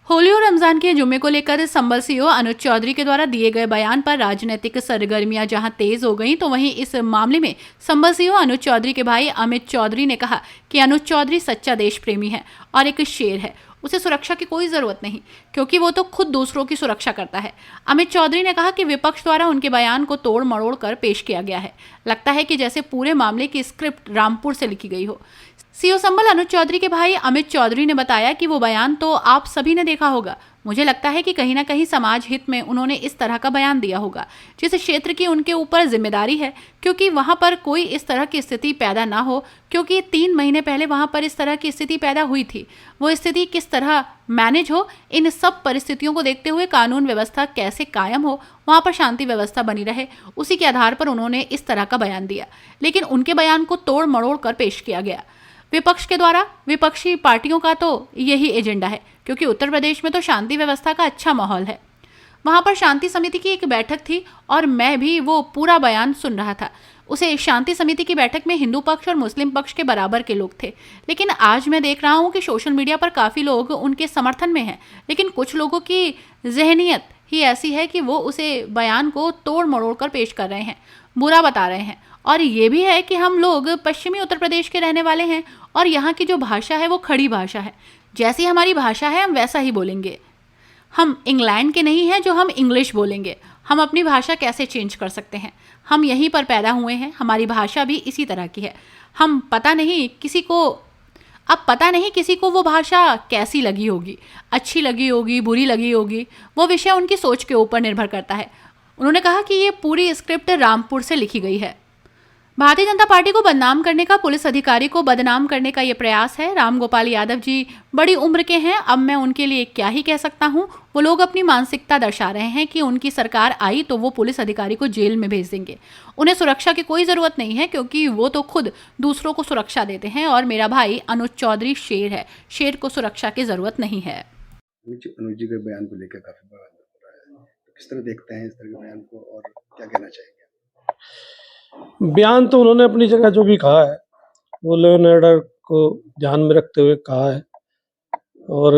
होली और रमजान के जुम्मे को लेकर संबल सीओ अनुज चौधरी के द्वारा दिए गए बयान पर राजनीतिक सरगर्मियां जहां तेज हो गईं, तो वहीं इस मामले में संबल सीओ अनुज चौधरी के भाई अमित चौधरी ने कहा कि अनुज चौधरी सच्चा देश प्रेमी है और एक शेर है। उसे सुरक्षा की कोई जरूरत नहीं, क्योंकि वो तो खुद दूसरों की सुरक्षा करता है। अमित चौधरी ने कहा कि विपक्ष द्वारा उनके बयान को तोड़ मरोड़ कर पेश किया गया है। लगता है कि जैसे पूरे मामले की स्क्रिप्ट रामपुर से लिखी गई हो। सीओ संबल अनुज चौधरी के भाई अमित चौधरी ने बताया कि वो बयान तो आप सभी ने देखा होगा। मुझे लगता है कि कहीं ना कहीं समाज हित में उन्होंने इस तरह का बयान दिया होगा, जिस क्षेत्र की उनके ऊपर जिम्मेदारी है, क्योंकि वहां पर कोई इस तरह की स्थिति पैदा ना हो, क्योंकि 3 महीने पहले वहां पर इस तरह की स्थिति पैदा हुई थी। वो स्थिति किस तरह मैनेज हो, इन सब परिस्थितियों को देखते हुए कानून व्यवस्था कैसे कायम हो, वहां पर शांति व्यवस्था बनी रहे, उसी के आधार पर उन्होंने इस तरह का बयान दिया। लेकिन उनके बयान को तोड़ मरोड़ कर पेश किया गया विपक्ष के द्वारा। विपक्षी पार्टियों का तो यही एजेंडा है, क्योंकि उत्तर प्रदेश में तो शांति व्यवस्था का अच्छा माहौल है। वहां पर शांति समिति की एक बैठक थी और मैं भी वो पूरा बयान सुन रहा था। उसे शांति समिति की बैठक में हिंदू पक्ष और मुस्लिम पक्ष के बराबर के लोग थे। लेकिन आज मैं देख रहा हूं कि सोशल मीडिया पर काफी लोग उनके समर्थन में हैं, लेकिन कुछ लोगों की जहनियत ही ऐसी है कि वो उसे बयान को तोड़ मरोड़ कर पेश कर रहे हैं, बुरा बता रहे हैं। और ये भी है कि हम लोग पश्चिमी उत्तर प्रदेश के रहने वाले हैं और यहाँ की जो भाषा है वो खड़ी भाषा है। जैसी हमारी भाषा है हम वैसा ही बोलेंगे। हम इंग्लैंड के नहीं हैं जो हम इंग्लिश बोलेंगे। हम अपनी भाषा कैसे चेंज कर सकते हैं? हम यहीं पर पैदा हुए हैं, हमारी भाषा भी इसी तरह की है। हम पता नहीं किसी को वो भाषा कैसी लगी होगी, अच्छी लगी होगी, बुरी लगी होगी, वो विषय उनकी सोच के ऊपर निर्भर करता है। उन्होंने कहा कि ये पूरी स्क्रिप्ट रामपुर से लिखी गई है। भारतीय जनता पार्टी को बदनाम करने का, पुलिस अधिकारी को बदनाम करने का ये प्रयास है। राम गोपाल यादव जी बड़ी उम्र के हैं, अब मैं उनके लिए क्या ही कह सकता हूं। वो लोग अपनी मानसिकता दर्शा रहे हैं कि उनकी सरकार आई तो वो पुलिस अधिकारी को जेल में भेज देंगे। उन्हें सुरक्षा की कोई जरूरत नहीं है, क्योंकि वो तो खुद दूसरों को सुरक्षा देते हैं। और मेरा भाई अनुज चौधरी शेर है, शेर को सुरक्षा की जरूरत नहीं है। अनुज जी के बयान को लेकर काफी विवाद हो रहा है, तो किस तरह देखते हैं इस तरह के बयान को और क्या कहना चाहेंगे? बयान तो उन्होंने अपनी जगह जो भी कहा है वो लॉ एंड ऑर्डर को ध्यान में रखते हुए कहा है, और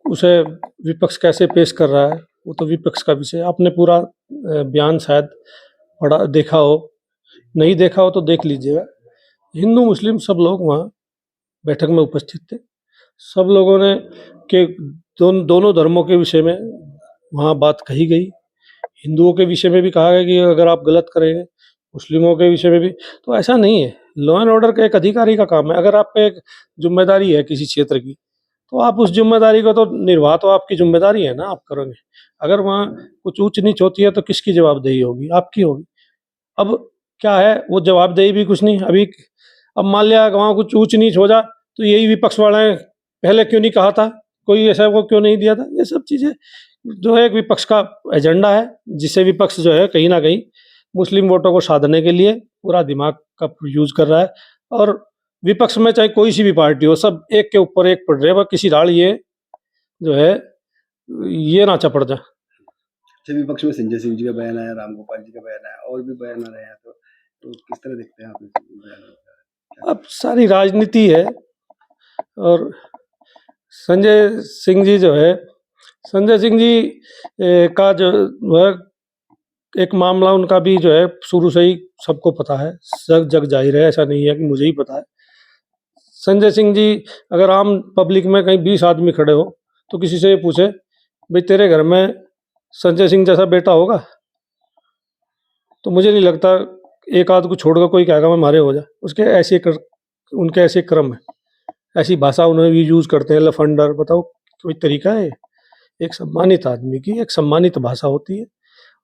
उसे विपक्ष कैसे पेश कर रहा है वो तो विपक्ष का विषय। आपने पूरा बयान शायद पढ़ा, देखा हो, नहीं देखा हो तो देख लीजिएगा। हिंदू मुस्लिम सब लोग वहाँ बैठक में उपस्थित थे। सब लोगों ने के दोनों धर्मों के विषय में वहाँ बात कही गई। हिंदुओं के विषय में भी कहा गया कि अगर आप गलत करेंगे, मुस्लिमों के विषय में भी। तो ऐसा नहीं है, लॉ एंड ऑर्डर का एक अधिकारी का काम है। अगर आप पे एक जिम्मेदारी है किसी क्षेत्र की, तो आप उस जिम्मेदारी को तो निर्वाह तो आपकी जिम्मेदारी है ना, आप करोगे। अगर वहाँ कुछ ऊंच नीच होती है तो किसकी जवाबदेही होगी? आपकी होगी। अब क्या है, वो जवाबदेही भी कुछ नहीं अभी। अब मान लिया वहाँ कुछ ऊंच नीच हो जा तो यही विपक्ष वाले पहले क्यों नहीं कहा था, कोई ऐसा वो क्यों नहीं दिया था। ये सब चीज़ें जो है एक विपक्ष का एजेंडा है, जिससे विपक्ष जो है कहीं ना कहीं मुस्लिम वोटों को साधने के लिए पूरा दिमाग का यूज कर रहा है। और विपक्ष में चाहे कोई सी भी पार्टी हो, सब एक के ऊपर एक पड़ रहे हैं। किसी दाल ये जो है ये ना चपड़ जाए। अच्छा, विपक्ष में संजय सिंह जी का बयान आया, राम गोपाल जी का बयान आया, और भी बयान आ रहे हैं, तो किस तरह देखते हैं आप इस बयान को? अब सारी राजनीति है। और संजय सिंह जी जो है, संजय सिंह जी का जो है एक मामला उनका भी जो है शुरू से ही सबको पता है, सब जग जाहिर है। ऐसा नहीं है कि मुझे ही पता है। संजय सिंह जी अगर आम पब्लिक में कहीं 20 आदमी खड़े हो तो किसी से ये पूछे भाई तेरे घर में संजय सिंह जैसा बेटा होगा, तो मुझे नहीं लगता एक आध को छोड़कर कोई कहेगा मैं मारे हो जा। उनके ऐसे क्रम है, ऐसी भाषा उन्होंने भी यूज करते हैं, लफंडर। बताओ कोई तरीका है? एक सम्मानित आदमी की एक सम्मानित भाषा होती है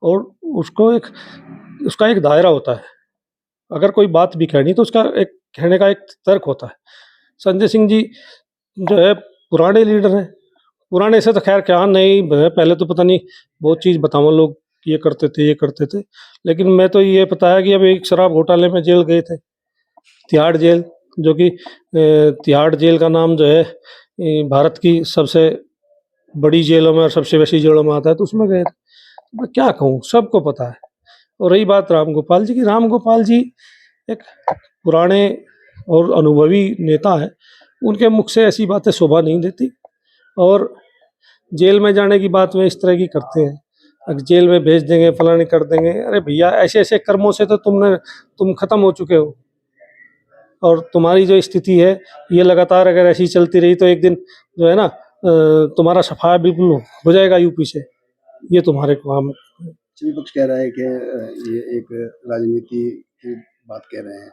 और उसका एक दायरा होता है। अगर कोई बात भी कहनी तो उसका एक कहने का एक तर्क होता है। संजय सिंह जी जो है पुराने लीडर हैं। पुराने से तो खैर क्या नहीं, पहले तो पता नहीं बहुत चीज़ बताओ लोग ये करते थे। लेकिन मैं तो ये पता है कि अब एक शराब घोटाले में जेल गए थे, तिहाड़ जेल, जो कि तिहाड़ जेल का नाम जो है भारत की सबसे बड़ी जेलों में और सबसे वैसी जेलों में आता है, तो उसमें गए थे। मैं क्या कहूँ, सबको पता है। और रही बात राम गोपाल जी की, राम गोपाल जी एक पुराने और अनुभवी नेता है। उनके मुख से ऐसी बातें शोभा नहीं देती। और जेल में जाने की बात में इस तरह की करते हैं, अगर जेल में भेज देंगे, फलानी कर देंगे। अरे भैया, ऐसे ऐसे कर्मों से तो तुम खत्म हो चुके हो, और तुम्हारी जो स्थिति है ये लगातार अगर ऐसी चलती रही तो एक दिन जो है ना तुम्हारा सफाया बिल्कुल हो जाएगा यूपी से। ये तुम्हारे काम। सभी पक्ष कह रहा है कि ये एक राजनीति की बात कह रहे हैं,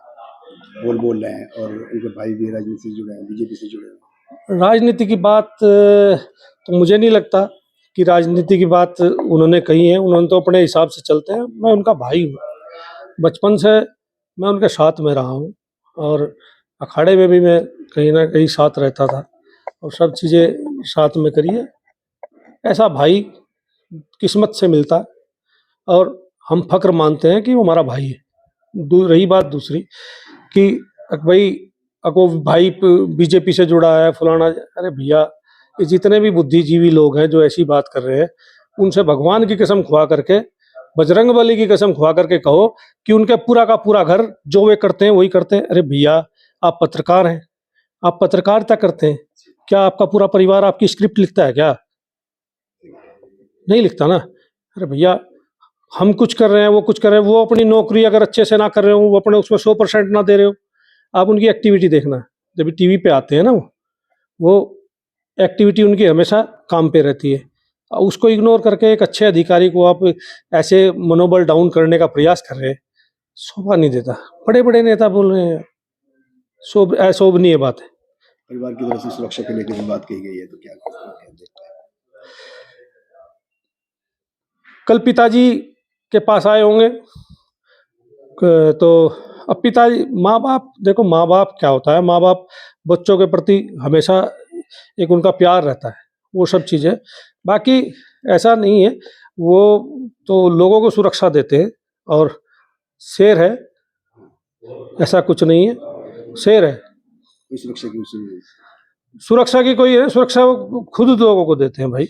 बोल रहे हैं, और उनके भाई भी राजनीति से जुड़े हैं, बीजेपी से जुड़े हैं। राजनीति की बात तो मुझे नहीं लगता कि राजनीति की बात उन्होंने कही है। उन्होंने तो अपने हिसाब से चलते हैं। मैं उनका भाई हूँ, बचपन से मैं उनके साथ में रहा हूँ, और अखाड़े में भी मैं कहीं ना कहीं साथ रहता था, और सब चीज़ें साथ में करी है। ऐसा भाई किस्मत से मिलता है, और हम फक्र मानते हैं कि वो हमारा भाई है। रही बात दूसरी कि भाई अको भाई बीजेपी से जुड़ा है फलाना, अरे भैया, ये जितने भी बुद्धिजीवी लोग हैं जो ऐसी बात कर रहे हैं, उनसे भगवान की कसम खुआ करके, बजरंग बली की कसम खुआ करके कहो कि उनके पूरा का पूरा घर जो वे करते हैं वही करते हैं। अरे भैया, आप पत्रकार हैं, आप पत्रकारिता करते हैं, क्या आपका पूरा परिवार आपकी स्क्रिप्ट लिखता है क्या? नहीं लिखता ना। अरे भैया, हम कुछ कर रहे हैं, वो कुछ कर रहे हैं, वो अपनी नौकरी अगर अच्छे से ना कर रहे हो, वो अपने उसमें 100% ना दे रहे हो, आप उनकी एक्टिविटी देखना। जब टीवी पे आते हैं ना, वो एक्टिविटी उनकी हमेशा काम पे रहती है। उसको इग्नोर करके एक अच्छे अधिकारी को आप ऐसे मनोबल डाउन करने का प्रयास कर रहे हैं, शोभा नहीं देता। बड़े बड़े नेता बोल रहे हैं, अशोभनीय बात है। परिवार की तरफ से सुरक्षा के लेकर भी बात कही गई है, तो क्या देखते हैं? कल पिताजी के पास आए होंगे, तो अब पिताजी, माँ बाप, देखो माँ बाप क्या होता है, माँ बाप बच्चों के प्रति हमेशा एक उनका प्यार रहता है, वो सब चीज़ें। बाकी ऐसा नहीं है, वो तो लोगों को सुरक्षा देते हैं, और शेर है, ऐसा कुछ नहीं है, शेर है। कोई सुरक्षा की सुरक्षा की कोई है, सुरक्षा वो खुद लोगों को देते हैं भाई।